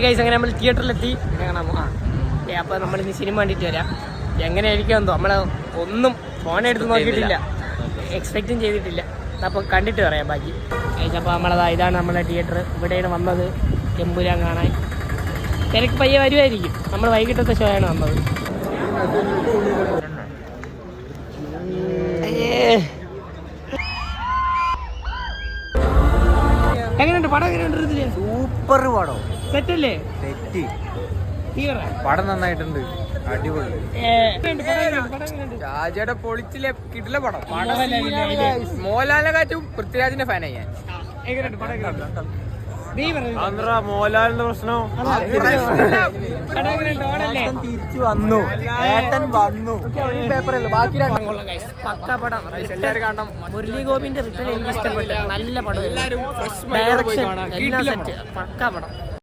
Guys അങ്ങനെ നമ്മൾ തിയേറ്ററിലെത്തി കാണാമോ? അപ്പോൾ നമ്മളിന്ന് സിനിമ കണ്ടിട്ട് വരാം. എങ്ങനെയായിരിക്കും എന്തോ, നമ്മൾ ഒന്നും ഫോണെടുത്ത് നോക്കിയിട്ടില്ല, എക്സ്പെക്റ്റും ചെയ്തിട്ടില്ല. അപ്പോൾ കണ്ടിട്ട് പറയാം ബാക്കി. അപ്പോൾ നമ്മളതാ ഇതാണ് നമ്മളെ തിയേറ്റർ. ഇവിടെയാണ് വന്നത് എമ്പുരാൻ കാണാൻ. തിരക്ക് പയ്യെ വരുമായിരിക്കും. നമ്മൾ വൈകിട്ടത്തെ ഷോ ആണ് വന്നത്. എങ്ങനെയുണ്ട് പടം? എങ്ങനെയുണ്ട്? സൂപ്പർ പടം. സെറ്റല്ലേ? സെറ്റ് പടം നന്നായിട്ടുണ്ട്, അടിപൊളി. രാജയുടെ പൊളിച്ചിലെ കിടില പടം. മോഹൻലാലിനെ കാറ്റും പൃഥ്വിരാജിന്റെ ഫാനായി ഞാൻ. മോഹൻലാലിന്റെ പ്രശ്നം തിരിച്ചു വന്നു, ഏട്ടൻ വന്നു. എല്ലാവരും കാണണം. മുരളി ഗോപിന്റെ റിട്ടേൺ എനിക്ക് ഇഷ്ടപ്പെട്ടു. നല്ല പടം, ഡയറക്ഷൻ എല്ലാം സെറ്റ്, പക്കാ പടം.